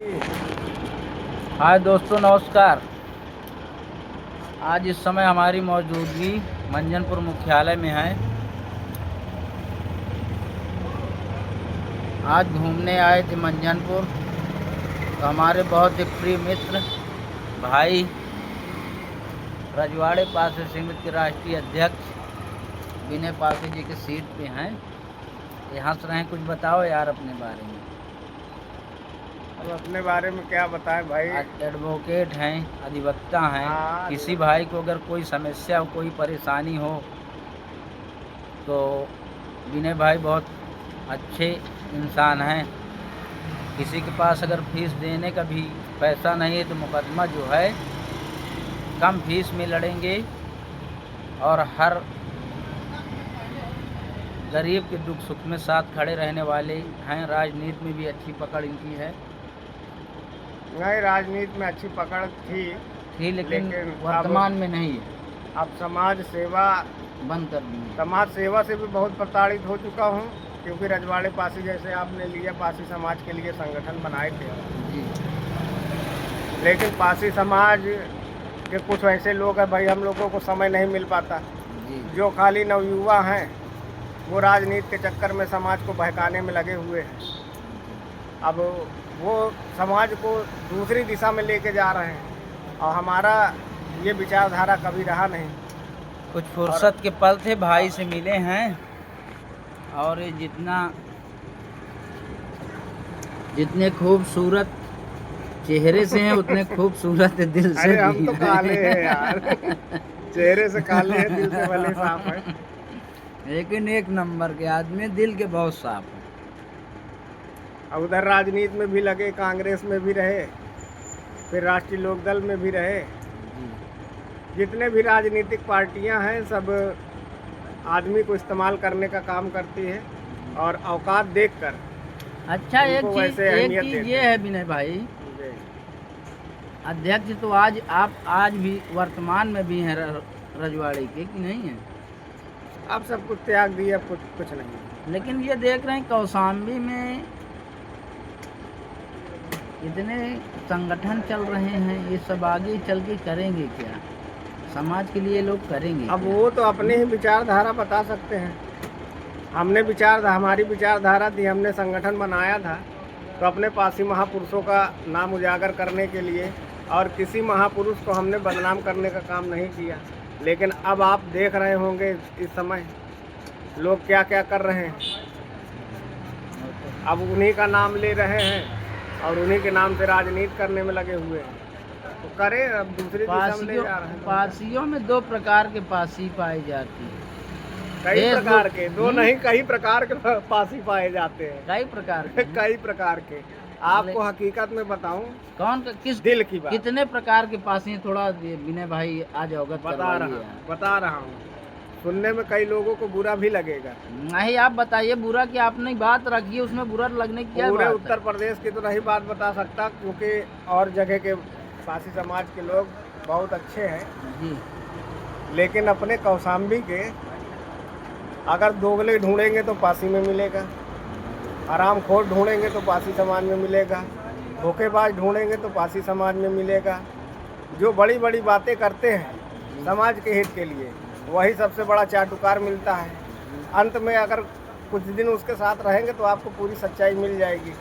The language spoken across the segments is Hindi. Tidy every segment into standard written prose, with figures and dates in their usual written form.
हाय दोस्तों, नमस्कार। आज इस समय हमारी मौजूदगी मंजनपुर मुख्यालय में है। आज घूमने आए थे मंजनपुर, तो हमारे बहुत ही प्रिय मित्र भाई रजवाड़े पासी समिति के राष्ट्रीय अध्यक्ष विनय पासी जी के सीट पे हैं। ये हंस रहे हैं। कुछ बताओ यार अपने बारे में। अब अपने बारे में क्या बताएं भाई। एडवोकेट हैं, अधिवक्ता हैं। हाँ, किसी भाई को अगर कोई समस्या हो, कोई परेशानी हो, तो विनय भाई बहुत अच्छे इंसान हैं। किसी के पास अगर फीस देने का भी पैसा नहीं है तो मुकदमा जो है कम फीस में लड़ेंगे, और हर गरीब के दुख सुख में साथ खड़े रहने वाले हैं। राजनीति में भी अच्छी पकड़ इनकी है। नहीं, राजनीति में अच्छी पकड़ थी, लेकिन लेकिन वर्तमान में नहीं है। अब समाज सेवा बंद कर दी। समाज सेवा से भी बहुत प्रताड़ित हो चुका हूँ, क्योंकि रजवाड़े पासी जैसे आपने लिया, पासी समाज के लिए संगठन बनाए थे जी। लेकिन पासी समाज के कुछ ऐसे लोग हैं भाई, हम लोगों को समय नहीं मिल पाता। जी। जो खाली नवयुवा हैं वो राजनीति के चक्कर में समाज को बहकाने में लगे हुए हैं। अब वो समाज को दूसरी दिशा में लेके जा रहे हैं, और हमारा ये विचारधारा कभी रहा नहीं। कुछ फुर्सत के पल थे, भाई से मिले हैं, और ये जितने खूबसूरत चेहरे से हैं उतने खूबसूरत दिल से अरे हम भी तो हैं। काले हैं यार। चेहरे से काले हैं, दिल से भले साफ है। लेकिन एक नंबर के आदमी, दिल के बहुत साफ हैं। अब उधर राजनीति में भी लगे, कांग्रेस में भी रहे, फिर राष्ट्रीय लोकदल में भी रहे। जितने भी राजनीतिक पार्टियां हैं सब आदमी को इस्तेमाल करने का काम करती है, और औकात देखकर अच्छा, एक उनको चीज वैसे अहमियत देते ये हैं। है विनय भाई, जी। अध्यक्ष तो आप आज भी वर्तमान में भी हैं रजवाड़े के, कि नहीं है? अब सब कुछ त्याग दिया, कुछ नहीं। लेकिन ये देख रहे हैं कौशाम्बी में इतने संगठन चल रहे हैं, ये सब आगे चल के करेंगे क्या? समाज के लिए लोग करेंगे अब क्या? वो तो अपने ही विचारधारा बता सकते हैं। हमारी विचारधारा थी, हमने संगठन बनाया था तो अपने पासी महापुरुषों का नाम उजागर करने के लिए, और किसी महापुरुष को हमने बदनाम करने का काम नहीं किया। लेकिन अब आप देख रहे होंगे इस समय लोग क्या क्या कर रहे हैं। अब उन्हीं का नाम ले रहे हैं और उन्हीं के नाम से राजनीति करने में लगे हुए हैं। तो करें, अब दूसरी दिशा में ले जा रहे हैं। पासियों में दो प्रकार के पासी पाए जाते हैं। कई प्रकार के, दो नहीं कई प्रकार के पासी पाए जाते हैं। कई प्रकार के कई प्रकार के। आपको हकीकत में बताऊं, कौन किस दिल की बात कितने प्रकार के पासी हैं? थोड़ा विनय भाई आज अवगत बता रहा हूँ। सुनने में कई लोगों को बुरा भी लगेगा। नहीं, आप बताइए। बुरा की आपने बात रखी है, उसमें बुरा लगने की क्या पूरे बात उत्तर प्रदेश की तो नहीं बात बता सकता, क्योंकि और जगह के पासी समाज के लोग बहुत अच्छे हैं जी। लेकिन अपने कौशाम्बी के अगर दोगले ढूंढेंगे तो पासी में मिलेगा, हरामखोर ढूंढेंगे तो पासी समाज में मिलेगा, धोखेबाज ढूंढेंगे तो पासी समाज में मिलेगा। जो बड़ी बड़ी बातें करते हैं समाज के हित के लिए, वही सबसे बड़ा चाटुकार मिलता है। अंत में अगर कुछ दिन उसके साथ रहेंगे तो आपको पूरी सच्चाई मिल जाएगी।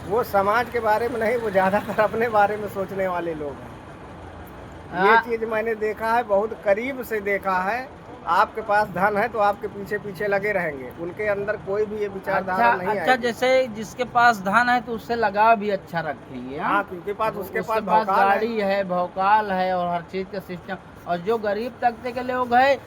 वो समाज के बारे में नहीं, वो ज़्यादातर अपने बारे में सोचने वाले लोग हैं। ये चीज़ मैंने देखा है, बहुत करीब से देखा है। आपके पास धन है तो आपके पीछे पीछे लगे रहेंगे, उनके अंदर कोई भी ये विचारधारा नहीं अच्छा, आएगी। जैसे जिसके पास धन है तो उससे लगाव भी अच्छा रखेंगे। हाँ, क्योंकि उसके पास गाड़ी है, भौकाल है, और हर चीज का सिस्टम। और जो गरीब तबके के लोग हैं,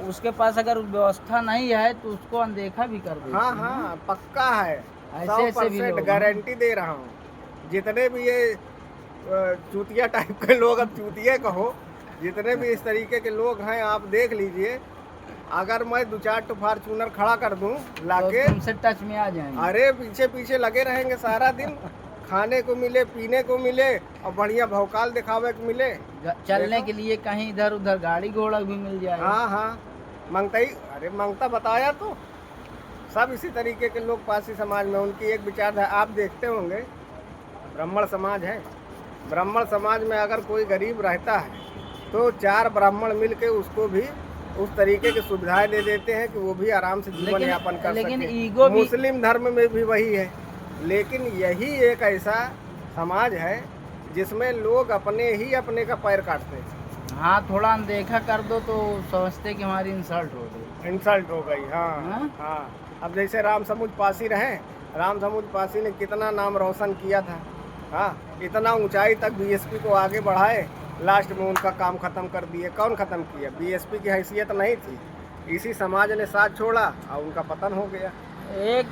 उसके पास अगर व्यवस्था नहीं है तो उसको अनदेखा भी कर देते हैं। हाँ, पक्का है। ऐसे भी 100% गारंटी दे रहा हूँ। जितने भी ये चूतिया टाइप के लोग, अब चूतिया कहो, जितने भी इस तरीके के लोग हैं, आप देख लीजिए। अगर मैं 2-4 तो फॉर्च्यूनर खड़ा कर दूं लाके, तो तुमसे टच में आ जाएंगे। अरे पीछे पीछे लगे रहेंगे सारा दिन। खाने को मिले, पीने को मिले, और बढ़िया भौकाल दिखावे को मिले। चलने के लिए कहीं इधर उधर गाड़ी घोड़ा भी मिल जाए। हाँ, मंगता बताया तो सब इसी तरीके के लोग पासी समाज में। उनकी एक विचारधारा आप देखते होंगे, ब्राह्मण समाज है। ब्राह्मण समाज में अगर कोई गरीब रहता है तो 4 ब्राह्मण मिल के उसको भी उस तरीके की सुविधाएं दे देते हैं कि वो भी आराम से जीवन लेकिन- यापन कर लेकिन सके। ईगो भी- मुस्लिम धर्म में भी वही है, लेकिन यही एक ऐसा समाज है जिसमें लोग अपने ही अपने का पैर काटते हैं। हाँ, थोड़ा अनदेखा कर दो तो समझते कि हमारी इंसल्ट हो गई। इंसल्ट हो गई। हाँ हाँ? हाँ। अब जैसे राम समुद पासी रहे, राम समुद पासी ने कितना नाम रोशन किया था। हाँ, इतना ऊंचाई तक बीएसपी को आगे बढ़ाए, लास्ट में उनका काम खत्म कर दिए। कौन खत्म किया? बीएसपी की हैसियत नहीं थी, इसी समाज ने साथ छोड़ा और उनका पतन हो गया। एक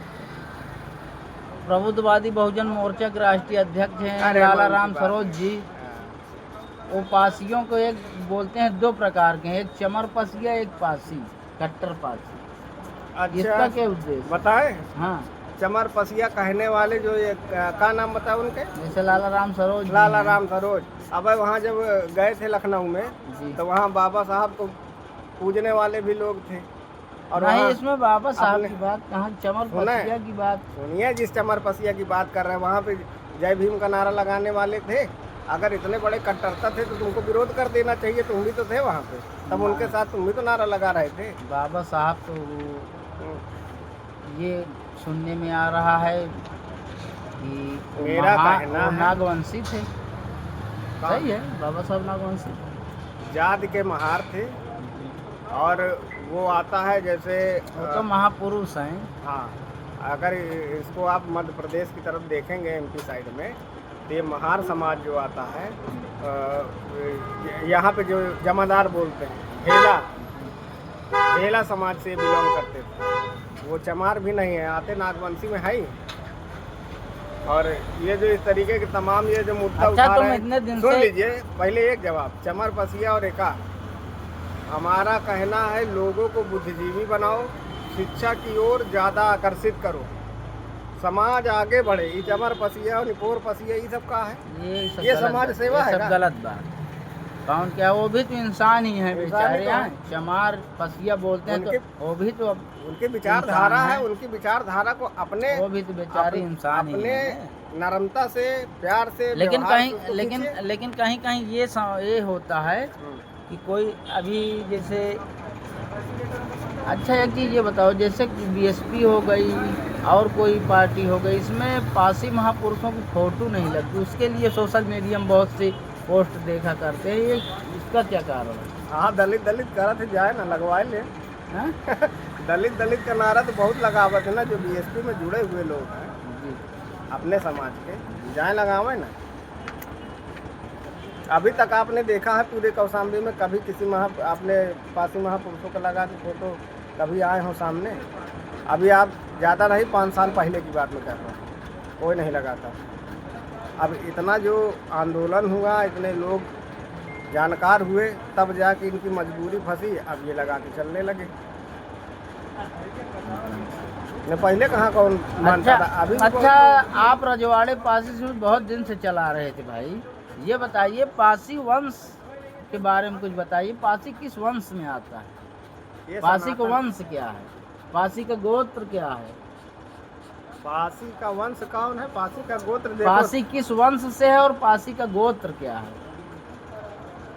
प्रबुद्धवादी बहुजन मोर्चा के राष्ट्रीय अध्यक्ष हैं अरे लाला मन की राम बात। सरोज जी। हाँ। वो पासियों को एक बोलते हैं 2 प्रकार के हैं, एक चमर पसिया, एक पासी, कट्टर पासी। इसका अच्छा क्या उद्देश्य? बताए, हाँ, चमर पसिया कहने वाले जो ये का नाम बताओ उनके? जैसे लाला राम सरोज जी लाला हैं। राम सरोज। अब वहाँ जब गए थे लखनऊ में जी। तो वहाँ बाबा साहब को पूजने वाले भी लोग थे। और नहीं, वहाँ इसमें बाबा साहब अपने- की बात कहाँ, चमर सुना है? पसिया की बात। सुनिए, जिस चमर पसिया की बात कर रहे हैं वहाँ पे जय भीम का नारा लगाने वाले थे। अगर इतने बड़े कट्टरता थे तो तुमको विरोध कर देना चाहिए, तुम भी तो थे वहाँ पे, तब उनके साथ तुम भी तो नारा लगा रहे थे। बाबा साहब तो ये सुनने में आ रहा है कि मेरा कहना वो है- नागवंशी थे। सही है, बाबा साहब नागवंशी। जात के महार थे और वो आता है जैसे वो तो महापुरुष हैं। हाँ, अगर इसको आप मध्य प्रदेश की तरफ देखेंगे, एमपी साइड में, तो ये महार समाज जो आता है, यहाँ पे जो जमादार बोलते हैं, भेला समाज से बिलोंग करते थे। वो चमार भी नहीं है, आते नागवंशी में है ही। और ये जो इस तरीके के तमाम ये जो मुद्दा अच्छा, उठा तुम रहे इतने दिन हैं, सुन से- लीजिए पहले एक जवाब। चमर पसिया और एका, हमारा कहना है लोगों को बुद्धिजीवी बनाओ, शिक्षा की ओर ज़्यादा आकर्षित करो, समाज आगे बढ़े। ये चमर पसिया और निपोर पसिया ये सब का है? सब ये गलत समाज बात- सेवा ये है सब ना? गलत बात। कौन क्या, वो भी तो इंसान ही है इंसान ही बेचारे। तो हैं है। चमार पसिया बोलते हैं तो वो भी तो उनकी विचारधारा इंसान है, है। उनकी विचारधारा को अपने वो भी तो बेचारे इंसान ही अपने हैं। नरमता से, प्यार से, लेकिन व्यवहार कहीं से उसको लेकिन खींचे। लेकिन कहीं कहीं ये होता है कि कोई अभी जैसे, अच्छा एक चीज़ ये बताओ, जैसे कि बीएसपी हो गई और कोई पार्टी हो गई, इसमें पासी महापुरुषों की फोटो नहीं लगती, उसके लिए सोशल मीडिया में बहुत सी पोस्ट देखा करते हैं। ये इसका क्या कारण है? हाँ, दलित दलित करत जाए ना, लगवाए ले। हाँ? दलित दलित का नारा तो बहुत लगावत है ना, जो बीएसपी में जुड़े हुए लोग हैं जी। अपने समाज के, जाए लगावे ना। अभी तक आपने देखा है पूरे कौशाम्बी में कभी किसी आपने पासी महापुरुषों का लगा के फोटो कभी आए हो सामने? अभी आप ज़्यादा नहीं, 5 साल पहले की बात में कर रहा हूँ, कोई नहीं लगाता। अब इतना जो आंदोलन हुआ, इतने लोग जानकार हुए, तब जाके इनकी मजबूरी फंसी, अब ये लगा के चलने लगे। ने पहले कहाँ कौन मानता था? अभी भी अच्छा, आप रजवाड़े पासी से बहुत दिन से चला रहे थे भाई, ये बताइए पासी वंश के बारे में कुछ बताइए। पासी किस वंश में आता है? ये पासी का सनातन- वंश क्या है? पासी का गोत्र क्या है? पासी का वंश कौन है? पासी का गोत्र देखो। पासी किस वंश से है और पासी का गोत्र क्या है?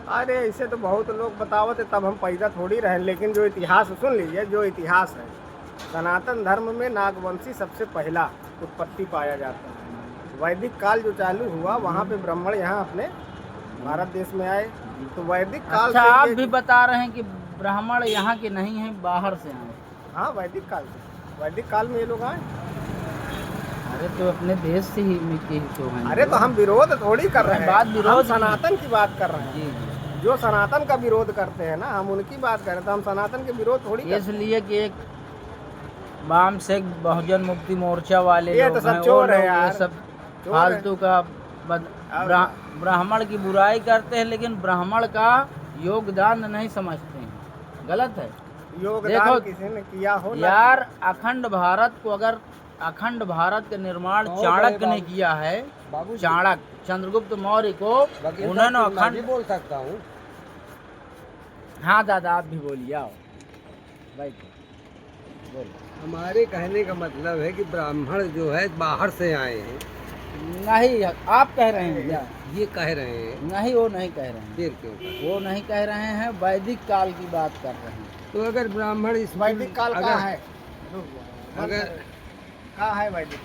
अरे इसे तो बहुत लोग बतावत है, तब हम पैदा थोड़ी रहे। लेकिन जो इतिहास सुन लीजिए, जो इतिहास है, सनातन धर्म में नागवंशी सबसे पहला उत्पत्ति पाया जाता है। वैदिक काल जो चालू हुआ, वहाँ पे ब्राह्मण यहाँ अपने भारत देश में आए, तो वैदिक काल अच्छा, से आप ये- भी बता रहे हैं कि ब्राह्मण यहाँ के नहीं हैं, बाहर से आए। हाँ, वैदिक काल से, वैदिक काल में ये लोग आए। अरे तो अपने देश से ही के ही तो हैं। अरे तो हम विरोध थोड़ी कर रहे हैं, बात विरोध हम की- सनातन की बात कर रहे हैं। जी जी। जो सनातन का विरोध करते हैं ना, हम उनकी बात कर रहे हैं, तो हम सनातन के विरोध थोड़ी करते इसलिए कि एक वाम से बहुजन मुक्ति मोर्चा वाले ये लोग तो सब हैं, वो चोर है लोग यार, ये सब चोर फालतू का और- ब्राह्मण की बुराई करते हैं, लेकिन ब्राह्मण का योगदान नहीं समझते हैं। गलत है। हैं। योगदान देखो किसी ने किया हो ना, यार, अखंड भारत को, अगर अखंड भारत का निर्माण चाणक्य ने किया है, चाणक्य चंद्रगुप्त मौर्य को, उन्होंने अखंड। बोल सकता हूँ। हाँ दादा, आप भी बोलिए, आओ भाई बोलो। हमारे कहने का मतलब है कि ब्राह्मण जो है बाहर से आए हैं, नहीं, आप कह रहे हैं क्या? ये कह रहे हैं, नहीं, वो नहीं कह रहे हैं, फिर क्यों कह रहे हैं? वो नहीं कह रहे हैं, वैदिक काल की बात कर रहे हैं। तो अगर ब्राह्मण इस वैदिक काल कहाँ है? अगर कहाँ है वैदिक काल?